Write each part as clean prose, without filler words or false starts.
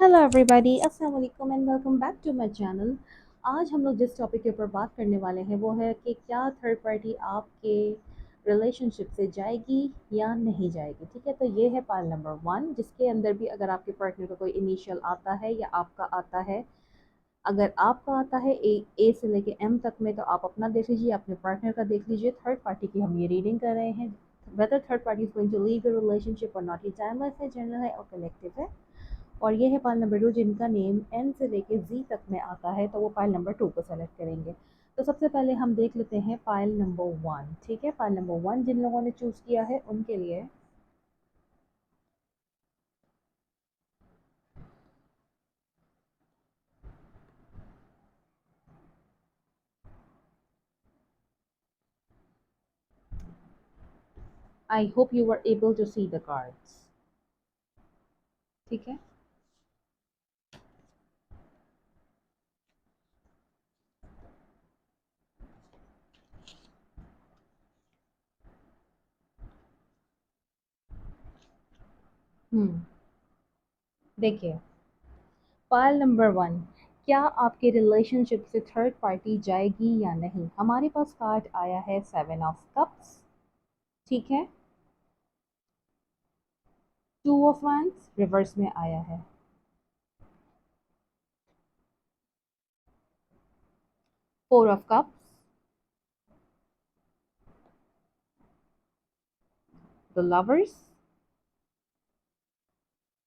Hello everybody, अस्सलाम वालेकुम and welcome back to my channel. आज हम लोग जिस टॉपिक के ऊपर बात करने वाले हैं वो है कि क्या थर्ड पार्टी आपके रिलेशनशिप से जाएगी या नहीं जाएगी। ठीक है, तो ये है पार्ट नंबर वन, जिसके अंदर भी अगर आपके पार्टनर का कोई इनिशियल आता है या आपका आता है। अगर आपका आता है ए से लेके एम तक में, तो आप अपना देख लीजिए, अपने पार्टनर का देख लीजिए। थर्ड पार्टी की हम ये रीडिंग कर रहे हैं, whether third party is going to leave your relationship और नॉट। ये टाइमलेस है, जनरल है और कलेक्टिव है। और ये है पाइल नंबर 2, जिनका नेम एन से लेके जी तक में आता है, तो वो पाइल नंबर 2 को सेलेक्ट करेंगे। तो सबसे पहले हम देख लेते हैं पाइल नंबर 1। ठीक है, पाइल नंबर 1 जिन लोगों ने चूज़ किया है उनके लिए I hope you are able to see the cards. ठीक है। हम्म देखिए, पाइल नंबर 1, क्या आपके रिलेशनशिप से थर्ड पार्टी जाएगी या नहीं। हमारे पास कार्ड आया है 7 ऑफ कप्स। ठीक है, 2 ऑफ वैंड्स रिवर्स में आया है, 4 of cups, the lovers,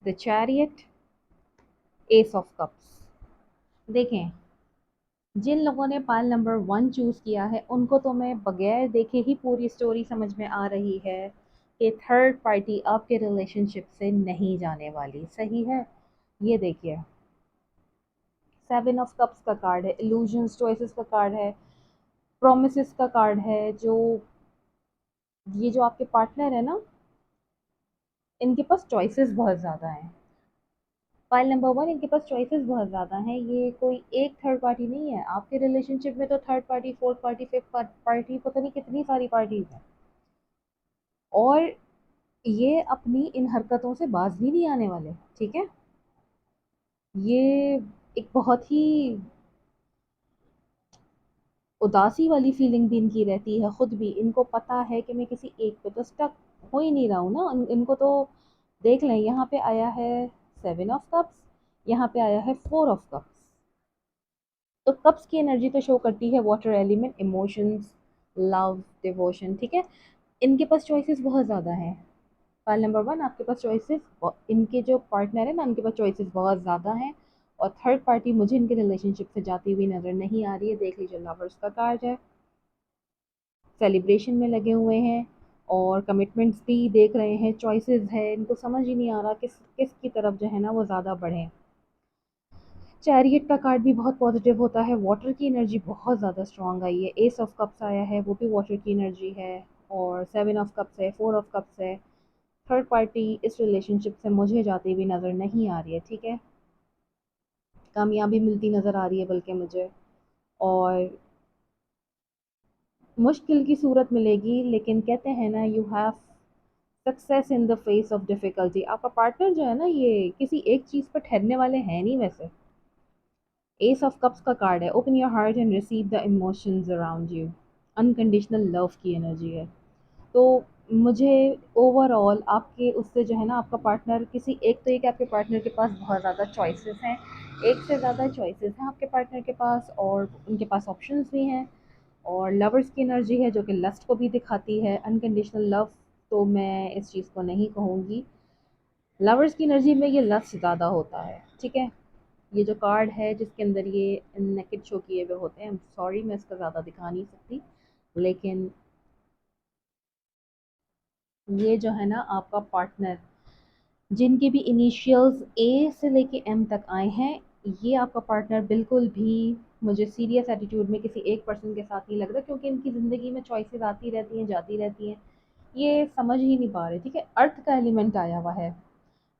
the chariot, S of cups. देखें, जिन लोगों ने पाइल नंबर 1 चूज किया है उनको तो मैं बगैर देखे ही पूरी स्टोरी समझ में आ रही है कि थर्ड पार्टी आपके रिलेशनशिप से नहीं जाने वाली। सही है। ये देखिए, 7 ऑफ कप्स का कार्ड है, इल्यूजन्स चॉइसेस का कार्ड है, प्रोमिसेस का कार्ड है। जो ये जो आपके पार्टनर है ना, इनके पास चॉइसेस बहुत ज़्यादा हैं। फाइल नंबर 1, इनके पास चॉइसेस बहुत ज़्यादा हैं। ये कोई एक थर्ड पार्टी नहीं है आपके रिलेशनशिप में, तो third party, fourth party, fifth party, पता नहीं कितनी सारी पार्टीज हैं। और ये अपनी इन हरकतों से बाज भी नहीं आने वाले। ठीक है। ये एक बहुत ही उदासी वाली फीलिंग भी इनकी रहती है। खुद भी इनको पता है कि मैं किसी एक पे तो स्टक हो ही नहीं रहा हूँ ना। इनको तो देख लें, यहाँ पे आया है 7 ऑफ कप्स, यहाँ पे आया है 4 ऑफ कप्स। तो कप्स की एनर्जी तो शो करती है water element, emotions, love, devotion. ठीक है, इनके पास चॉइसेस बहुत ज़्यादा हैं। फाइल नंबर 1, आपके पास चॉइसेस, इनके जो पार्टनर है ना, उनके पास चॉइसेस बहुत ज़्यादा हैं। और थर्ड पार्टी मुझे इनके रिलेशनशिप से जाती हुई नज़र नहीं आ रही है। देख लीजिए, लवर्स का कार्ड है, सेलिब्रेशन में लगे हुए हैं और कमिटमेंट्स भी देख रहे हैं, चॉइसेस है। इनको समझ ही नहीं आ रहा किस किस की तरफ जो है ना वो ज़्यादा बढ़े। चैरियट का कार्ड भी बहुत पॉजिटिव होता है, वाटर की एनर्जी बहुत ज़्यादा स्ट्रांग आई है। एस ऑफ कप्स आया है, वो भी वाटर की एनर्जी है। और 7 ऑफ कप्स है, 4 ऑफ कप्स है। थर्ड पार्टी इस रिलेशनशिप से मुझे जाती हुई नज़र नहीं आ रही है। ठीक है, कामयाबी मिलती नज़र आ रही है बल्कि मुझे, और मुश्किल की सूरत मिलेगी, लेकिन कहते हैं ना, you have success in the face of difficulty. आपका पार्टनर जो है ना, ये किसी एक चीज़ पर ठहरने वाले हैं नहीं वैसे। एस ऑफ कप्स का कार्ड है, open your heart and receive the emotions around you. Unconditional love की एनर्जी है। तो मुझे ओवरऑल आपके उससे जो है ना, आपका पार्टनर किसी एक, तो एक आपके पार्टनर के पास बहुत ज़्यादा चॉइसेस हैं, एक से ज़्यादा चॉइसेस हैं आपके पार्टनर के पास, और उनके पास ऑप्शंस भी हैं। और लवर्स की एनर्जी है जो कि लस्ट को भी दिखाती है। अनकंडीशनल लव तो मैं इस चीज़ को नहीं कहूँगी। लवर्स की एनर्जी में ये लस्ट ज़्यादा होता है। ठीक है, ये जो कार्ड है जिसके अंदर ये नेकेड शो किए हुए होते हैं, सॉरी मैं इसका ज़्यादा दिखा नहीं सकती, लेकिन ये जो है ना आपका पार्टनर, जिनके भी इनिशियल्स ए से लेके एम तक आए हैं, ये आपका पार्टनर बिल्कुल भी मुझे सीरियस एटीट्यूड में किसी एक पर्सन के साथ नहीं लग रहा, क्योंकि इनकी ज़िंदगी में चॉइसेस आती रहती हैं, जाती रहती हैं। ये समझ ही नहीं पा रहे। ठीक है, अर्थ का एलिमेंट आया हुआ है।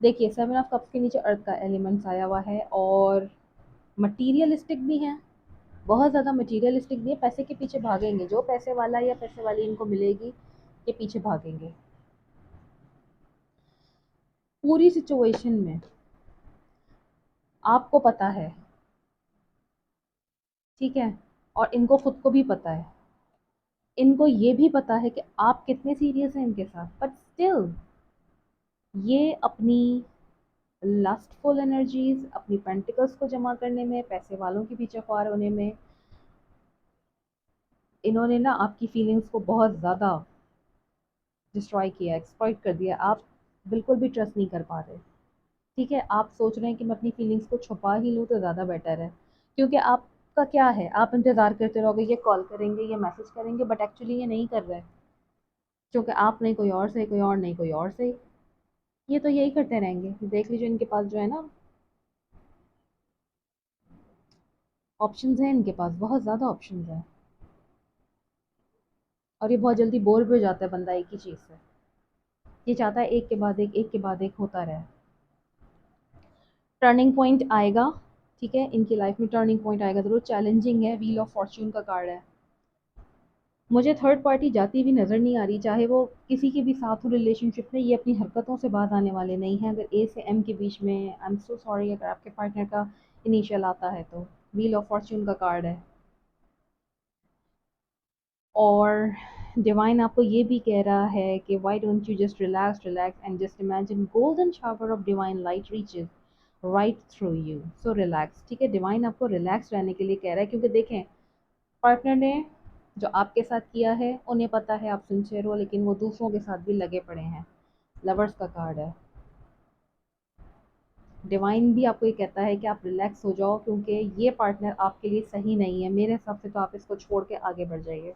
देखिए, 7 ऑफ कप्स के नीचे अर्थ का एलिमेंट्स आया हुआ है, और मटीरियलिस्टिक भी हैं, बहुत ज़्यादा मटीरियलिस्टिक भी है। पैसे के पीछे भागेंगे, जो पैसे वाला या पैसे वाली इनको मिलेगी के पीछे भागेंगे। पूरी सिचुएशन में आपको पता है, ठीक है, और इनको खुद को भी पता है, इनको ये भी पता है कि आप कितने सीरियस हैं इनके साथ, बट स्टिल ये अपनी लस्टफुल एनर्जीज, अपनी पेंटिकल्स को जमा करने में, पैसे वालों के पीछे ख्वार होने में, इन्होंने ना आपकी फीलिंग्स को बहुत ज़्यादा डिस्ट्रॉय किया, एक्सप्लॉइट कर दिया। आप बिल्कुल भी ट्रस्ट नहीं कर पा रहे, ठीक है। आप सोच रहे हैं कि मैं अपनी फीलिंग्स को छुपा ही लूँ तो ज़्यादा बेटर है, क्योंकि आपका क्या है, आप इंतज़ार करते रहोगे ये कॉल करेंगे, ये मैसेज करेंगे, बट एक्चुअली ये नहीं कर रहे, क्योंकि आप नहीं कोई और सही, कोई और नहीं कोई और सही, ये तो यही करते रहेंगे। देख लीजिए इनके पास जो है ना ऑप्शंस हैं, इनके पास बहुत ज़्यादा ऑप्शंस हैं, और ये बहुत जल्दी बोर भी हो जाता है बंदा एक ही चीज़ से। ये चाहता है एक के बाद एक होता रहे। टर्निंग पॉइंट आएगा, ठीक है, इनकी लाइफ में टर्निंग पॉइंट आएगा ज़रूर। चैलेंजिंग है, व्हील ऑफ फॉर्च्यून का कार्ड है। मुझे थर्ड पार्टी जाती भी नज़र नहीं आ रही, चाहे वो किसी के भी साथ हो रिलेशनशिप में, ये अपनी हरकतों से बाज आने वाले नहीं हैं। अगर ए से एम के बीच में, आई एम सो सॉरी, अगर आपके पार्टनर का इनिशियल आता है तो व्हील ऑफ फॉर्च्यून का कार्ड है। और डिवाइन आपको ये भी कह रहा है कि why don't you just relax relax and just imagine golden shower of divine light reaches right through you, so relax, ठीक है। डिवाइन आपको रिलैक्स रहने के लिए कह रहा है, क्योंकि देखें पार्टनर ने जो आपके साथ किया है, उन्हें पता है आप सिंसियर हो, लेकिन वो दूसरों के साथ भी लगे पड़े हैं। लवर्स का कार्ड है। डिवाइन भी आपको ये कहता है कि आप रिलैक्स हो जाओ, क्योंकि ये पार्टनर आपके लिए सही नहीं है। मेरे हिसाब से तो आप इसको छोड़ के आगे बढ़ जाइए।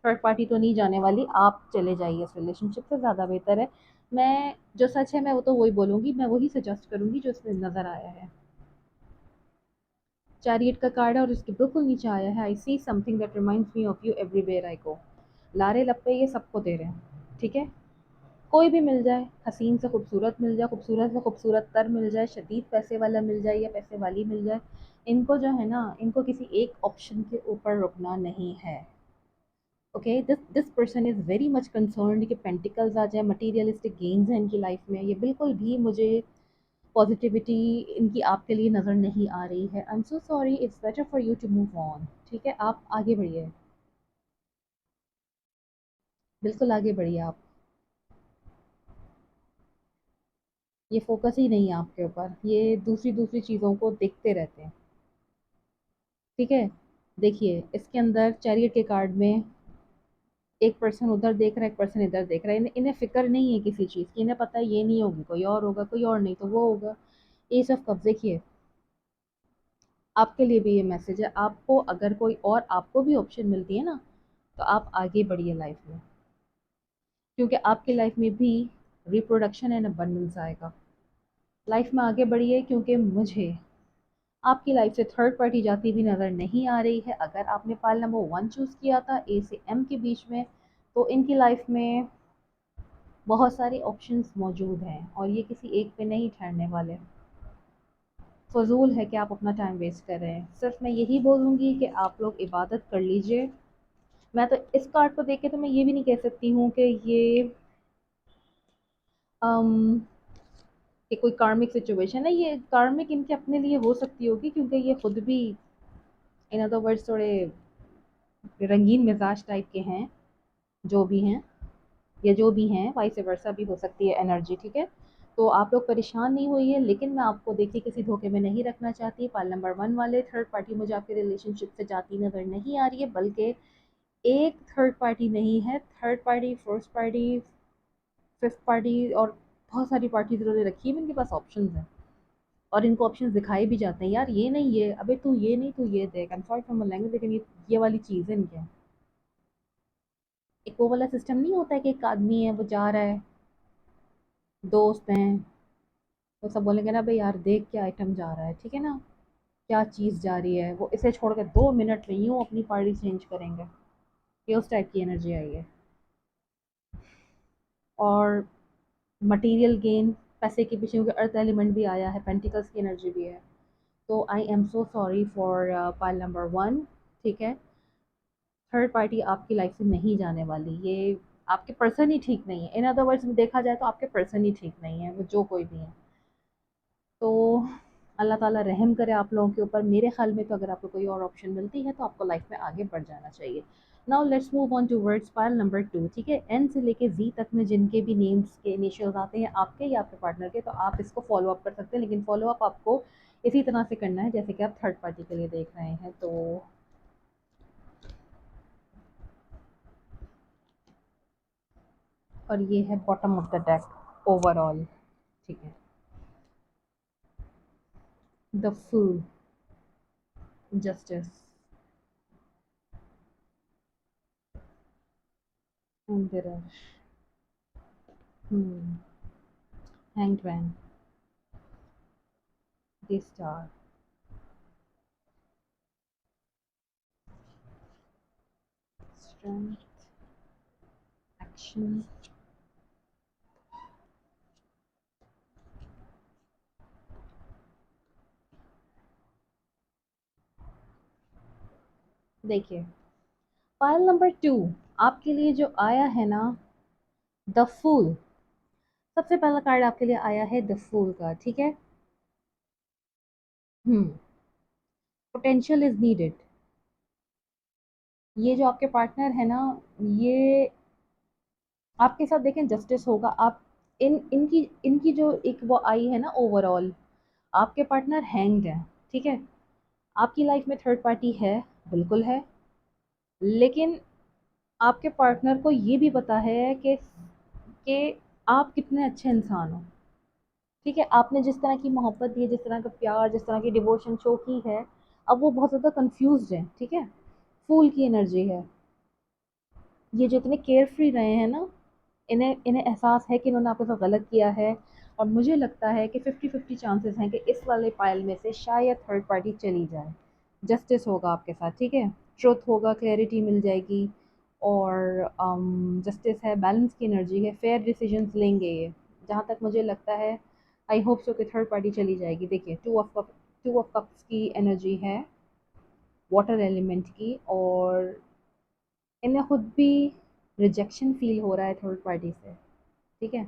थर्ड पार्टी तो नहीं जाने वाली, आप चले जाइए इस रिलेशनशिप से, ज़्यादा बेहतर है। मैं जो सच है मैं वो तो वही बोलूँगी, मैं वही सजेस्ट करूँगी जो इसमें नज़र आया है। चैरियट का कार्ड है और इसके बिल्कुल नीचे आया है, I see something that reminds me of you everywhere I go. लारे लप्पे ये सबको दे रहे हैं, ठीक है। कोई भी मिल जाए, हसीन से खूबसूरत मिल जाए, खूबसूरत से खूबसूरत तर मिल जाए, शदीद पैसे वाला मिल जाए या पैसे वाली मिल जाए, इनको जो है ना, इनको किसी एक ऑप्शन के ऊपर रुकना नहीं है। Okay, this person is very much concerned कि पेंटिकल्स आ जाए, मटीरियलिस्टिक गेन्स हैं इनकी लाइफ में। ये बिल्कुल भी मुझे पॉजिटिविटी इनकी आपके लिए नज़र नहीं आ रही है। I am so sorry, it's better for you to move on, ठीक है। आप आगे बढ़िए, बिल्कुल आगे बढ़िए आप। ये फोकस ही नहीं है आपके ऊपर, ये दूसरी दूसरी चीज़ों को देखते रहते हैं, ठीक है। देखिए इसके अंदर चैरियट के कार्ड में एक पर्सन उधर देख रहा है, एक पर्सन इधर देख रहा है। इन्हें फिक्र नहीं है किसी चीज़ की, इन्हें पता है ये नहीं होगी कोई और होगा, कोई और नहीं तो वो होगा। ये सब कब देखिए, आपके लिए भी ये मैसेज है, आपको अगर कोई और आपको भी ऑप्शन मिलती है ना, तो आप आगे बढ़िए लाइफ में, क्योंकि आपकी लाइफ में भी रिप्रोडक्शन एंड अबंडेंस आएगा। लाइफ में आगे बढ़िए, क्योंकि मुझे आपकी लाइफ से थर्ड पार्टी जाती भी नज़र नहीं आ रही है। अगर आपने पाल नंबर 1 चूज़ किया था ए से एम के बीच में, तो इनकी लाइफ में बहुत सारे ऑप्शंस मौजूद हैं और ये किसी एक पे नहीं ठहरने वाले। फजूल है कि आप अपना टाइम वेस्ट कर रहे हैं। सिर्फ मैं यही बोलूँगी कि आप लोग इबादत कर लीजिए। मैं तो इस कार्ड को देख के तो मैं ये भी नहीं कह सकती हूँ कि ये अम, कि कोई कार्मिक सिचुएशन है। ये कार्मिक इनके अपने लिए हो सकती होगी, क्योंकि ये खुद भी इन अदर वर्ड्स थोड़े रंगीन मिजाज टाइप के हैं, जो भी हैं, या जो भी हैं वाइस वर्सा भी हो सकती है एनर्जी, ठीक है। तो आप लोग परेशान नहीं होइए, लेकिन मैं आपको देखिए किसी धोखे में नहीं रखना चाहती। पाल नंबर 1 वाले, थर्ड पार्टी मुझे आपके रिलेशनशिप से जाती नज़र नहीं आ रही है, बल्कि एक थर्ड पार्टी नहीं है, third party, fourth party, fifth party और बहुत सारी पार्टीज इन्होंने रखी है। इनके पास ऑप्शन हैं और इनको ऑप्शन दिखाए भी जाते हैं, यार ये नहीं ये, अबे तू ये नहीं तू ये देख। आई am sorry for my language, लेकिन ये वाली चीज़ है इनके। एक वो वाला सिस्टम नहीं होता है कि एक आदमी है वो जा रहा है, दोस्त हैं, वो सब बोलेंगे ना भाई यार देख क्या आइटम जा रहा है, ठीक है ना, क्या चीज़ जा रही है, वो इसे छोड़ कर 2 मिनट में यूँ अपनी पार्टी चेंज करेंगे। ये उस टाइप की एनर्जी आई है। और मटेरियल गेन, पैसे के पीछे, क्योंकि अर्थ एलिमेंट भी आया है, पेंटिकल्स की एनर्जी भी है। तो आई am so sorry for pile number 1, ठीक है। थर्ड पार्टी आपकी लाइफ से नहीं जाने वाली, ये आपके पर्सन ही ठीक नहीं है। इन अदर वर्ड्स में देखा जाए तो आपके पर्सन ही ठीक नहीं है, वो जो कोई भी है। तो अल्लाह ताला रहम करे आप लोगों के ऊपर। मेरे ख्याल में तो अगर आपको कोई और ऑप्शन मिलती है तो आपको लाइफ में आगे बढ़ जाना चाहिए। Now let's move on towards pile number 2। ठीक है, एन से लेके जी तक में जिनके भी नेम्स के इनिशियल्स आते हैं आपके या आपके पार्टनर के, तो आप इसको फॉलो अप कर सकते हैं, लेकिन फॉलो अप आपको इसी तरह से करना है जैसे कि आप थर्ड पार्टी के लिए देख रहे हैं। तो और ये है bottom of the deck overall. ठीक है, the fool, justice, emperor, hanged man, the star, strength, action. देखिए, फाइल नंबर 2 आपके लिए जो आया है ना, द फूल। सबसे पहला कार्ड आपके लिए आया है द फूल का। ठीक है, पोटेंशियल इज नीडेड। ये जो आपके पार्टनर है ना, ये आपके साथ देखें जस्टिस होगा। आप इनकी इनकी जो एक वो आई है ना ओवरऑल, आपके पार्टनर हैंग्ड है। ठीक है, आपकी लाइफ में थर्ड पार्टी है, बिल्कुल है, लेकिन आपके पार्टनर को ये भी पता है कि आप कितने अच्छे इंसान हो। ठीक है, आपने जिस तरह की मोहब्बत दी है, जिस तरह का प्यार, जिस तरह की डिवोशन शो की है, अब वो बहुत ज़्यादा कंफ्यूज्ड है। ठीक है, फूल की एनर्जी है। ये जो इतने केयर फ्री रहे हैं ना, इन्हें इन्हें एहसास है कि इन्होंने आपके साथ गलत किया है। और मुझे लगता है कि 50-50 चांसेस हैं कि इस वाले पायल में से शायद थर्ड पार्टी चली जाए। जस्टिस होगा आपके साथ। ठीक है, ट्रुथ होगा, क्लैरिटी मिल जाएगी। और जस्टिस है, बैलेंस की एनर्जी है, फेयर डिसीजंस लेंगे ये, जहाँ तक मुझे लगता है। आई होप सो कि थर्ड पार्टी चली जाएगी। देखिए, टू ऑफ कप्स की एनर्जी है, वाटर एलिमेंट की, और इन्हें खुद भी रिजेक्शन फील हो रहा है थर्ड पार्टी से। ठीक है,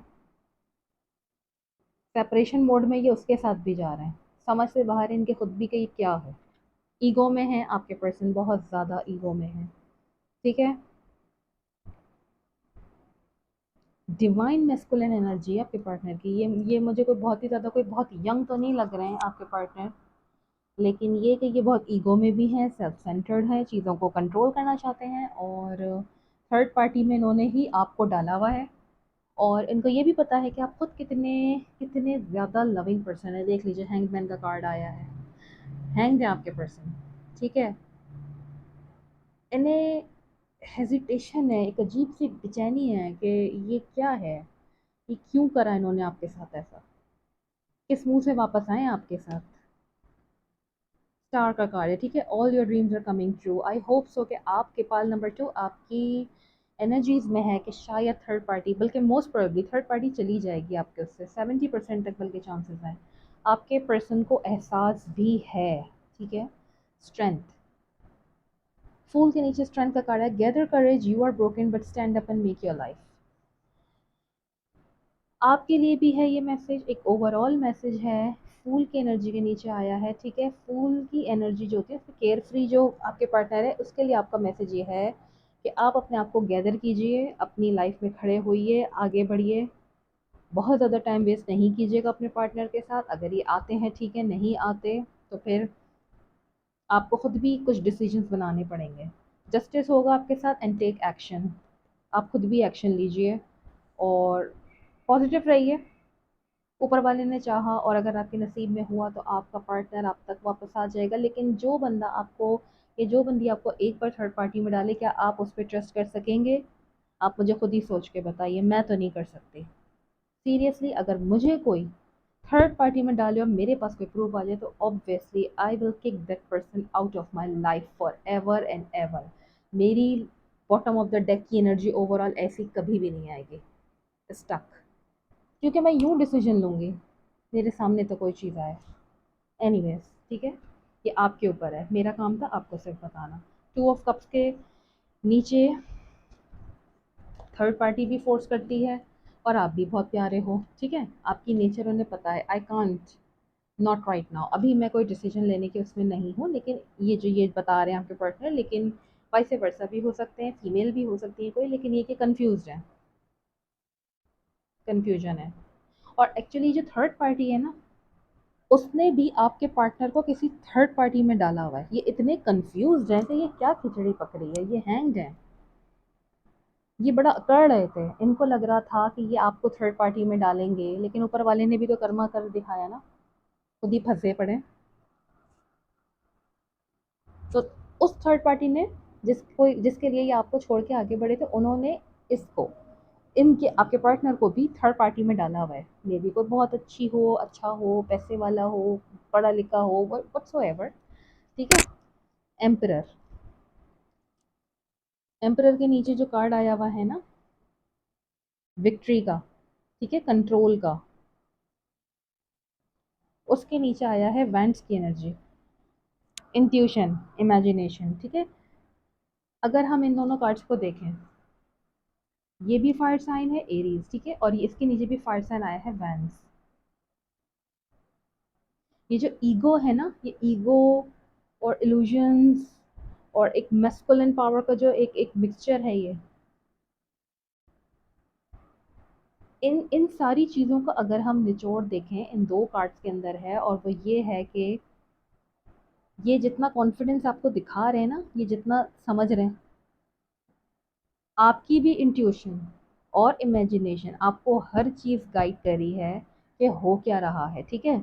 सेपरेशन मोड में ये उसके साथ भी जा रहे हैं, समझ से बाहर है इनके खुद भी कि ये क्या है। ईगो में है आपके पर्सन, बहुत ज़्यादा ईगो में है। ठीक है, डिवाइन मेस्कुलिन एनर्जी है आपके पार्टनर की। ये मुझे कोई बहुत ही ज़्यादा, कोई बहुत यंग तो नहीं लग रहे हैं आपके पार्टनर, लेकिन ये कि ये बहुत ईगो में भी हैं, सेल्फ सेंटर्ड हैं, चीज़ों को कंट्रोल करना चाहते हैं, और थर्ड पार्टी में इन्होंने ही आपको डाला हुआ है। और इनको ये भी पता है कि आप खुद कितने कितने ज़्यादा लविंग पर्सन है। देख लीजिए, हैंगमैन का कार्ड आया है, हैंग्ड है आपके पर्सन। ठीक है, इन्हें हेजिटेशन है, एक अजीब सी बेचैनी है कि ये क्या है, ये क्यों करा इन्होंने आपके साथ ऐसा, किस मुंह से वापस आए आपके साथ। स्टार का कार्ड है। ठीक है, all your dreams are coming true. I hope so कि आपके पाल नंबर 2 आपकी एनर्जीज में है कि शायद थर्ड पार्टी, बल्कि मोस्ट प्रोबेबली थर्ड पार्टी चली जाएगी आपके उससे, 70% तक बल्कि चांसेस हैं। आपके पर्सन को एहसास भी है। ठीक है, स्ट्रेंथ, फूल के नीचे स्ट्रेंथ का कार्ड है। Gather courage, you are broken but stand up and make your life. आपके लिए भी है ये मैसेज, एक ओवरऑल मैसेज है। फूल की एनर्जी के नीचे आया है। ठीक है, फूल की एनर्जी जो होती है, केयर फ्री जो आपके पार्टनर है, उसके लिए आपका मैसेज ये है कि आप अपने आप को गैदर कीजिए, अपनी लाइफ में खड़े होइए, आगे बढ़िए। बहुत ज़्यादा टाइम वेस्ट नहीं कीजिएगा अपने पार्टनर के साथ। अगर ये आते हैं ठीक है, नहीं आते तो फिर आपको खुद भी कुछ डिसीजंस बनाने पड़ेंगे। जस्टिस होगा आपके साथ, एंड टेक एक्शन। आप खुद भी एक्शन लीजिए और पॉजिटिव रहिए। ऊपर वाले ने चाहा और अगर आपके नसीब में हुआ तो आपका पार्टनर आप तक वापस आ जाएगा। लेकिन जो बंदा आपको, ये जो बंदी आपको एक बार थर्ड पार्टी में डाले, क्या आप उस पर ट्रस्ट कर सकेंगे? आप मुझे खुद ही सोच के बताइए, मैं तो नहीं कर सकती। सीरियसली, अगर मुझे कोई थर्ड पार्टी में डाले और मेरे पास कोई प्रूफ आ जाए तो obviously I will kick that person out of my life for ever and ever. मेरी बॉटम ऑफ द डेक की एनर्जी ओवरऑल ऐसी कभी भी नहीं आएगी स्टक, क्योंकि मैं यूँ डिसीजन लूँगी मेरे सामने तो कोई चीज़ आए। एनीवेज, ठीक है, ये आपके ऊपर है, मेरा काम था आपको सिर्फ बताना। टू ऑफ कप्स के नीचे थर्ड पार्टी भी फोर्स करती है और आप भी बहुत प्यारे हो। ठीक है, आपकी नेचर उन्हें पता है। I can't not right now, अभी मैं कोई डिसीजन लेने के उसमें नहीं हूँ, लेकिन ये जो ये बता रहे हैं आपके पार्टनर, लेकिन वाइस वर्सा भी हो सकते हैं, फीमेल भी हो सकती है कोई, लेकिन ये कि कंफ्यूज है, कंफ्यूजन है। और एक्चुअली जो थर्ड पार्टी है ना, उसने भी आपके पार्टनर को किसी थर्ड पार्टी में डाला हुआ है। ये इतने कंफ्यूज हैं कि ये क्या खिचड़ी पक रही है, ये हैंग्ड है। ये बड़ा अकड़ रहे थे, इनको लग रहा था कि ये आपको थर्ड पार्टी में डालेंगे, लेकिन ऊपर वाले ने भी तो कर्मा कर दिखाया ना, खुद ही फंसे पड़े। तो उस थर्ड पार्टी ने जिसके लिए ये आपको छोड़ के आगे बढ़े थे, उन्होंने इसको, इनके आपके पार्टनर को भी थर्ड पार्टी में डाला हुआ है। मे बी कोई बहुत अच्छी हो, अच्छा हो, पैसे वाला हो, पढ़ा लिखा हो, व्हाटसोएवर। ठीक है। एम्परर, एम्परर के नीचे जो कार्ड आया हुआ है ना, विक्ट्री का, ठीक है, कंट्रोल का, उसके नीचे आया है वैंड्स की एनर्जी, इंट्यूशन, इमेजिनेशन। ठीक है। अगर हम इन दोनों कार्ड्स को देखें, ये भी फायर साइन है एरीज, ठीक है, और ये इसके नीचे भी फायर साइन आया है वैंस। ये जो ईगो है ना, ये ईगो और इल्यूजन्स और एक मैस्कुलिन पावर का जो एक एक मिक्सचर है, ये इन इन सारी चीज़ों का अगर हम निचोड़ देखें इन दो कार्ड्स के अंदर है, और वो ये है कि ये जितना कॉन्फिडेंस आपको दिखा रहे हैं ना, ये जितना समझ रहे हैं, आपकी भी इंट्यूशन और इमेजिनेशन आपको हर चीज़ गाइड करी है कि हो क्या रहा है। ठीक है।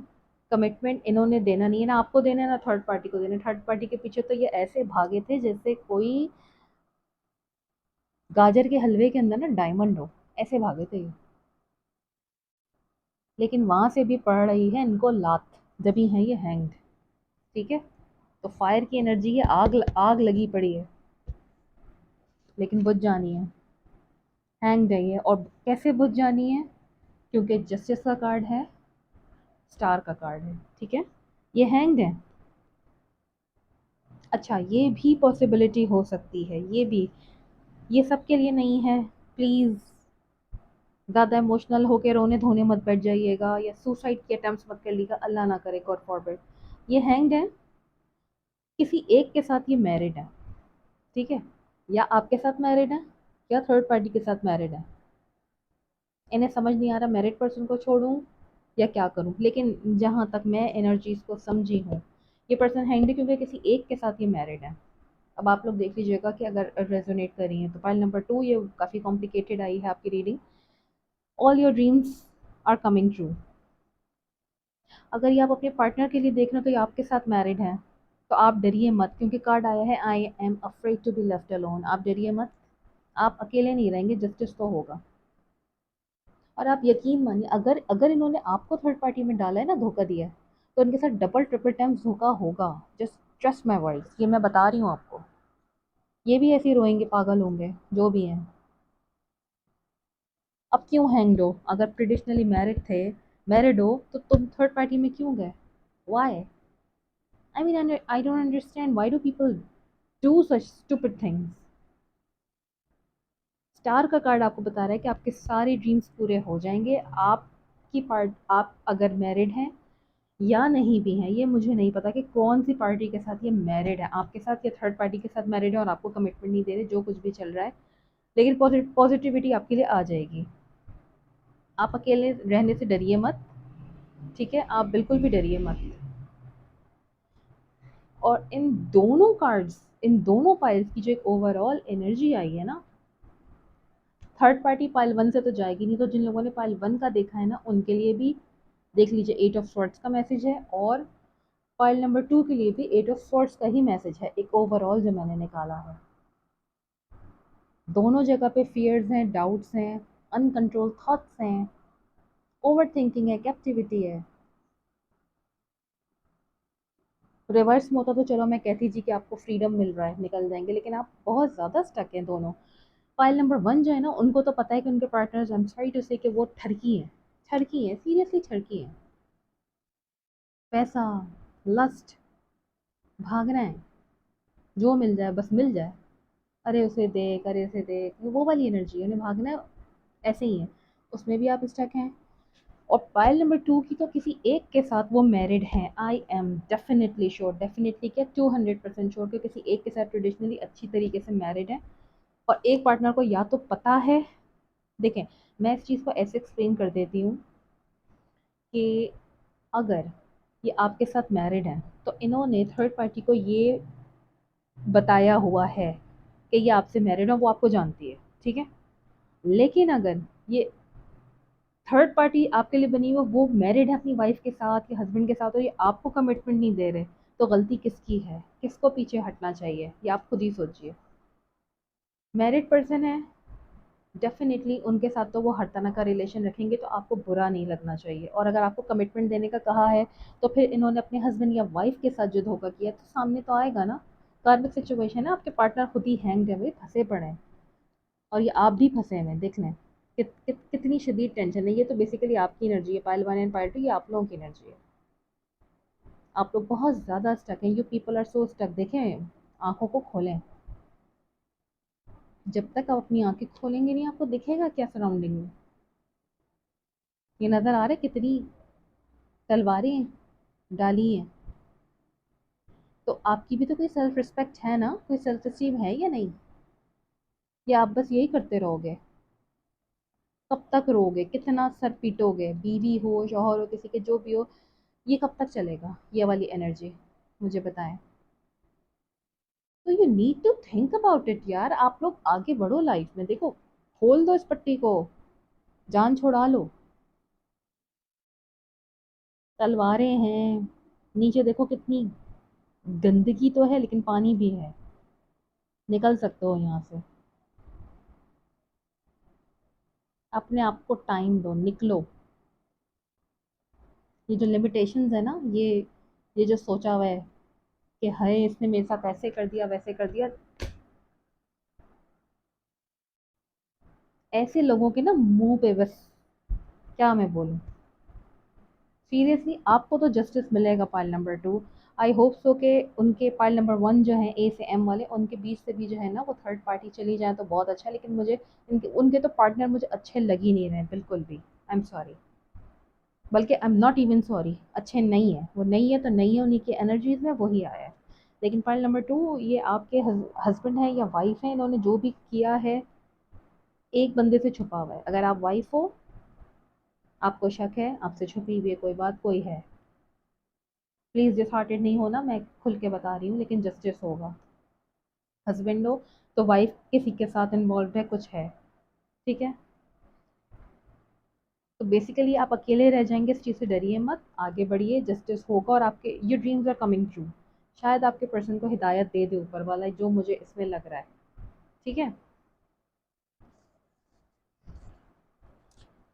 कमिटमेंट इन्होंने देना नहीं है ना, आपको देना है ना थर्ड पार्टी को देना है। थर्ड पार्टी के पीछे तो ये ऐसे भागे थे जैसे कोई गाजर के हलवे के अंदर ना डायमंड हो, ऐसे भागे थे ये। लेकिन वहां से भी पड़ रही है इनको लात, जब ही है ये हैंग्ड। ठीक है। तो फायर की एनर्जी, ये आग आग लगी पड़ी है, लेकिन बुझ जानी है। हैंग्ड है ये, और कैसे बुझ जानी है? क्योंकि जस्टिस का कार्ड है, स्टार का कार्ड है। ठीक है। ये हैंग्ड है। अच्छा, ये भी पॉसिबिलिटी हो सकती है, ये भी, ये सबके लिए नहीं है। प्लीज़ ज़्यादा इमोशनल होकर रोने धोने मत बैठ जाइएगा, या सुसाइड के अटेम्प्ट्स मत कर लीजिएगा, अल्लाह ना करे, गॉड फॉरबिड। ये हैंग्ड है, किसी एक के साथ ये मैरिड है। ठीक है। या आपके साथ मैरिड है, या थर्ड पार्टी के साथ मैरिड है। इन्हें समझ नहीं आ रहा मैरिड पर्सन को छोड़ूं या क्या करूं, लेकिन जहां तक मैं एनर्जीज को समझी हूँ, ये पर्सन हैंग्ड है क्योंकि किसी एक के साथ ये मैरिड है। अब आप लोग देख लीजिएगा कि अगर रेजोनेट कर रही हैं तो फाइल नंबर 2, ये काफ़ी कॉम्प्लिकेटेड आई है आपकी reading. All your dreams are coming true. अगर ये आप अपने पार्टनर के लिए देख रहे हो तो ये आपके साथ मैरिड है, तो आप डरिए मत, क्योंकि कार्ड आया है I am afraid to be left alone. आप डरिए मत, आप अकेले नहीं रहेंगे, जस्टिस तो होगा। और आप यकीन मानिए, अगर अगर इन्होंने आपको थर्ड पार्टी में डाला है ना, धोखा दिया है, तो उनके साथ डबल ट्रिपल टाइम्स धोखा होगा। जस्ट ट्रस्ट माई वर्ड्स, ये मैं बता रही हूँ आपको। ये भी ऐसे ही रोएंगे, पागल होंगे, जो भी हैं। अब क्यों हैंग्ड हो? अगर ट्रेडिशनली मैरिड थे, मैरिड हो, तो तुम थर्ड पार्टी में क्यों गए? Why? I mean I don't understand why do people do such stupid things. Star का कार्ड आपको बता रहा है कि आपके सारे ड्रीम्स पूरे हो जाएंगे। आपकी पार्ट, आप अगर मैरिड हैं या नहीं भी हैं, ये मुझे नहीं पता कि कौन सी पार्टी के साथ ये मैरिड है, आपके साथ या थर्ड पार्टी के साथ मैरिड है, और आपको कमिटमेंट नहीं दे रहे, जो कुछ भी चल रहा है, लेकिन पॉजिटिविटी आपके लिए आ जाएगी। आप अकेले रहने से डरिए मत। ठीक है, आप बिल्कुल भी डरिए मत। और इन दोनों कार्ड्स, इन दोनों पाइल्स की जो एक ओवरऑल एनर्जी आई है ना, थर्ड पार्टी पाइल वन से तो जाएगी नहीं, तो जिन लोगों ने पाइल वन का देखा है ना, उनके लिए भी देख लीजिए, एट ऑफ स्वॉर्ड्स का मैसेज है, और पाइल नंबर 2 के लिए भी एट ऑफ स्वॉर्ड्स का ही मैसेज है, एक ओवरऑल जो मैंने निकाला है। दोनों जगह पे फियर्स हैं, डाउट्स हैं, अनकंट्रोल थॉट्स हैं, ओवर थिंकिंग है, कैप्टिविटी है। रिवर्स में होता तो चलो मैं कहती जी कि आपको फ्रीडम मिल रहा है, निकल जाएंगे, लेकिन आप बहुत ज़्यादा स्टक हैं दोनों। फाइल नंबर 1 जो है ना, उनको तो पता है कि उनके partners, I am sorry to say, कि वो ठरकी हैं, ठरकी हैं, सीरियसली ठरकी हैं। पैसा, लस्ट, भागना है, जो मिल जाए बस मिल जाए, अरे उसे देख, अरे उसे देख, वो वाली एनर्जी, उन्हें भागना है, ऐसे ही है। उसमें भी आप स्टक हैं। और पाइल नंबर 2 की तो किसी एक के साथ वो मैरिड हैं। I am definitely sure, definitely क्या 200% श्योर कि किसी एक के साथ ट्रेडिशनली अच्छी तरीके से मैरिड है। और एक पार्टनर को या तो पता है, देखें मैं इस चीज़ को ऐसे एक्सप्लेन कर देती हूँ कि अगर ये आपके साथ मैरिड है तो इन्होंने थर्ड पार्टी को ये बताया हुआ है कि ये आपसे मैरिड है, वो आपको जानती है, ठीक है। लेकिन अगर ये थर्ड पार्टी आपके लिए बनी हुई वो मैरिड है अपनी वाइफ के साथ या हस्बैंड के साथ और ये आपको कमिटमेंट नहीं दे रहे, तो गलती किसकी है, किसको पीछे हटना चाहिए, ये आप खुद ही सोचिए। मैरिड पर्सन है, डेफिनेटली उनके साथ तो वो हर तरह का रिलेशन रखेंगे तो आपको बुरा नहीं लगना चाहिए। और अगर आपको कमिटमेंट देने का कहा है तो फिर इन्होंने अपने हस्बैंड या वाइफ के साथ जो धोखा किया तो सामने तो आएगा ना। कार्मिक सिचुएशन है, आपके पार्टनर खुद ही हैंग है, वे फंसे पड़े हैं और ये आप भी फंसे हुए हैं, देख लें कितनी शदीद टेंशन है। ये तो बेसिकली आपकी एनर्जी है, पाइल 1 एंड पाइल 2 ये आप लोगों की एनर्जी है। आप लोग बहुत ज़्यादा स्टक हैं, you people are so stuck. देखें, आंखों को खोलें, जब तक आप अपनी आंखें खोलेंगे नहीं आपको दिखेगा क्या सराउंडिंग में। ये नज़र आ रहा है कितनी तलवारें डाली हैं। तो आपकी भी तो कोई सेल्फ रिस्पेक्ट है ना, कोई सेल्फ एस्टीम है या नहीं, या आप बस यही करते रहोगे। कब तक रोगे, कितना सर पीटोगे, बीवी हो शौहर हो किसी के जो भी हो, ये कब तक चलेगा ये वाली एनर्जी, मुझे बताएं। तो you need to think about it यार, आप लोग आगे बढ़ो लाइफ में। देखो, खोल दो इस पट्टी को, जान छोड़ा लो। तलवारें हैं, नीचे देखो कितनी गंदगी तो है लेकिन पानी भी है, निकल सकते हो यहाँ से। अपने आप को टाइम दो, निकलो। ये जो लिमिटेशंस है ना, ये जो सोचा हुआ है कि हाय इसने मेरे साथ ऐसे कर दिया वैसे कर दिया, ऐसे लोगों के ना मुंह पे बस क्या मैं बोलूं। सीरियसली आपको तो जस्टिस मिलेगा पाइल नंबर 2। आई होप सो के उनके पाइल नंबर 1 जो है ए से एम वाले, उनके बीच से भी जो है ना वो थर्ड पार्टी चली जाए तो बहुत अच्छा है। लेकिन मुझे इनके उनके तो पार्टनर मुझे अच्छे लग ही नहीं रहे बिल्कुल भी। आई एम सॉरी, बल्कि I am not even sorry, अच्छे नहीं है वो, नहीं है तो नहीं है, उन्हीं की एनर्जीज में वही आया है। लेकिन पाइल नंबर 2 ये आपके हस्बैंड है या वाइफ है, इन्होंने जो भी किया है एक बंदे से छुपा हुआ है। अगर आप वाइफ हो, आपको शक है, आपसे छुपी हुई है कोई बात, कोई है, प्लीज़ डिसहार्टेड नहीं होना, मैं खुल के बता रही हूँ, लेकिन जस्टिस होगा। हस्बैंड हो तो वाइफ किसी के साथ इन्वॉल्व है, कुछ है, ठीक है। तो बेसिकली आप अकेले रह जाएंगे, इस चीज़ से डरिए मत, आगे बढ़िए, जस्टिस होगा और आपके your dreams are coming true. शायद आपके पर्सन को हिदायत दे दे ऊपर वाला, जो मुझे इसमें लग रहा है, ठीक है।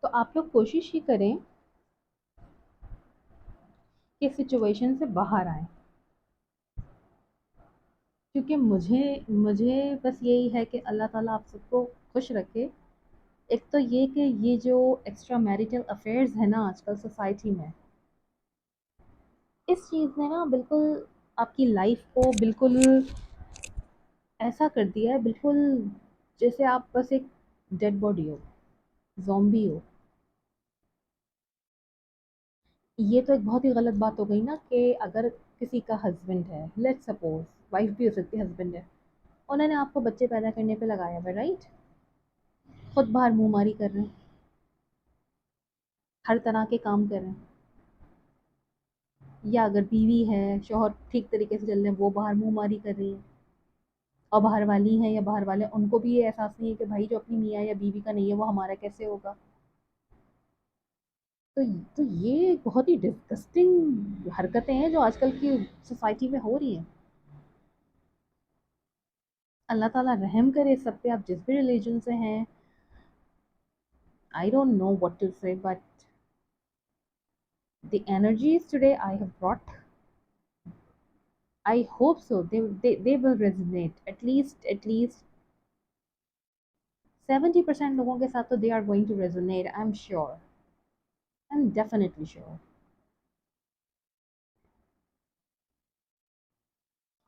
तो आप लोग कोशिश ही करें कि सिचुएशन से बाहर आए, क्योंकि मुझे मुझे बस यही है कि अल्लाह ताला आप सबको खुश रखे। एक तो ये कि ये जो एक्स्ट्रा मैरिटल अफेयर्स है ना आजकल सोसाइटी में, इस चीज़ ने ना बिल्कुल आपकी लाइफ को बिल्कुल ऐसा कर दिया है, बिल्कुल जैसे आप बस एक डेड बॉडी हो, ज़ॉम्बी हो। ये तो एक बहुत ही गलत बात हो गई ना कि अगर किसी का हस्बैंड है, लेट्स सपोज, वाइफ भी हो सकती है, हस्बैंड है, उन्होंने आपको बच्चे पैदा करने पे लगाया हुआ, राइट, खुद बाहर मुंहमारी कर रहे हैं, हर तरह के काम कर रहे हैं। या अगर बीवी है, शौहर ठीक तरीके से चल रहे हैं, वो बाहर मुंहमारी कर रही है। और बाहर वाली हैं या बाहर वाले, उनको भी ये एहसास नहीं है कि भाई जो अपनी मियाँ या बीवी का नहीं है वो हमारा कैसे होगा। तो तो ये बहुत ही डिस्गस्टिंग हरकतें हैं जो आजकल की सोसाइटी में हो रही हैं। अल्लाह ताला रहम करे सब पे, आप जिस भी रिलीजन से हैं। I don't know what to say, but the energies today I have brought, I hope so they will resonate at least 70% लोगों के साथ तो they are going to resonate, I'm sure, I'm definitely sure।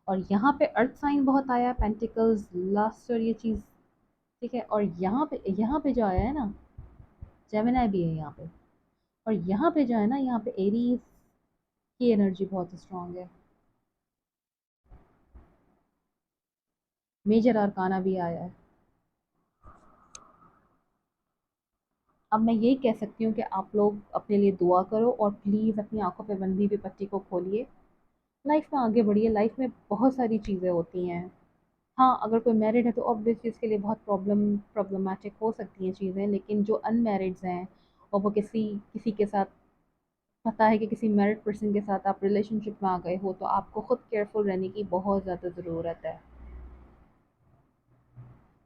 और यहाँ पे अर्थ sign बहुत आया, pentacles last और ये चीज़, ठीक है। और यहाँ पे जो आया है ना, जेमिनाई भी है यहाँ पे। और यहाँ पे जो है ना, यहाँ पे एरीज की एनर्जी बहुत स्ट्रांग है। मेजर आर्काना भी आया है। अब मैं यही कह सकती हूँ कि आप लोग अपने लिए दुआ करो और प्लीज़ अपनी आंखों पे बंधी हुई पट्टी को खोलिए। लाइफ में आगे बढ़िए। लाइफ में बहुत सारी चीज़ें होती हैं। हाँ, अगर कोई मैरिड है तो ऑब्वियसली इसके लिए बहुत प्रॉब्लमेटिक हो सकती हैं चीज़ें, लेकिन जो अनमैरिड्स हैं और वो किसी किसी के साथ, पता है कि किसी मैरिड पर्सन के साथ आप रिलेशनशिप में आ गए हो, तो आपको खुद केयरफुल रहने की बहुत ज़्यादा ज़रूरत है।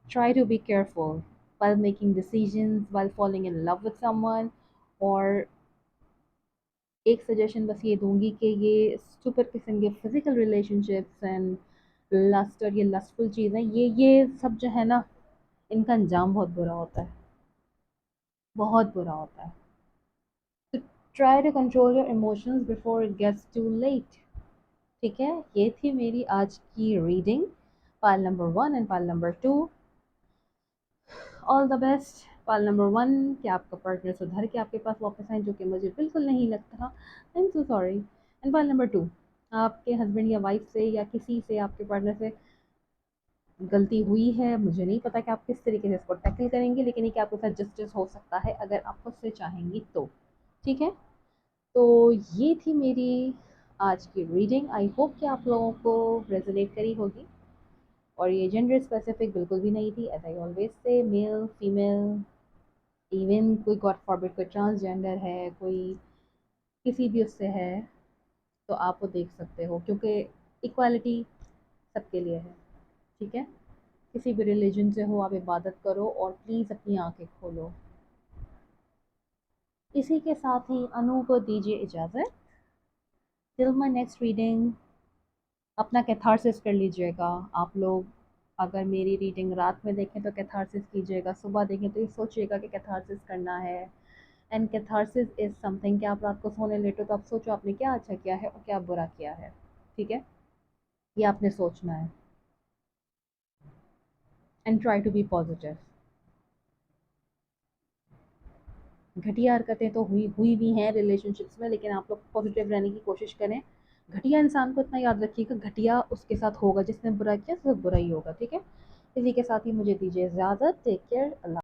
Try to be careful while making decisions, while falling in love with someone, और एक सजेशन बस ये दूंगी कि ये सुपर किस्म के फिजिकल रिलेशनशिप्स एंड लस्ट और ये लस्टफुल चीज़ें, ये सब जो है ना, इनका अंजाम बहुत बुरा होता है। बहुत बुरा होता है। तो try to control your emotions before it gets too late. ठीक है, ये थी मेरी आज की reading, pal number 1 and pal number 2। All the best pal number 1, कि आपका पार्टनर सुधर के आपके पास वापस आए, जो कि मुझे बिल्कुल नहीं लगता। आई am so sorry. And pal number 2, आपके हस्बैंड या वाइफ से या किसी से, आपके पार्टनर से गलती हुई है, मुझे नहीं पता कि आप किस तरीके से इसको टैकल करेंगे, लेकिन ये कि आपके साथ जस्टिस हो सकता है अगर आप खुद से चाहेंगी तो। ठीक है, तो ये थी मेरी आज की रीडिंग। आई होप कि आप लोगों को रेजोनेट करी होगी। और ये जेंडर स्पेसिफिक बिल्कुल भी नहीं थी, as I always say, male female, even कोई गॉड फॉरबिड कोई ट्रांसजेंडर है, कोई किसी भी उससे है, तो आप वो देख सकते हो, क्योंकि इक्वालिटी सबके लिए है। ठीक है, किसी भी रिलीजन से हो, आप इबादत करो और प्लीज़ अपनी आंखें खोलो। इसी के साथ ही अनु को दीजिए इजाज़त। टिल माय नेक्स्ट रीडिंग, अपना कैथारसिस कर लीजिएगा आप लोग। अगर मेरी रीडिंग रात में देखें तो कैथारसिस कीजिएगा, सुबह देखें तो ये सोचिएगा कि कैथारसिस करना है। एंड कैथारसिस इज़ समथिंग कि आप रात को सोने लेटो तो आप सोचो आपने क्या अच्छा किया है और क्या बुरा किया है। ठीक है, ये आपने सोचना है। And try to be positive. घटिया हरकतें तो हुई हुई भी हैं रिलेशनशिप्स में, लेकिन आप लोग पॉजिटिव रहने की कोशिश करें। घटिया इंसान को इतना याद रखिएगा, घटिया उसके साथ होगा, जिसने बुरा किया सब बुरा ही होगा। ठीक है, इसी के साथ ही मुझे दीजिए इजाज़त। Take care. अल्लाह।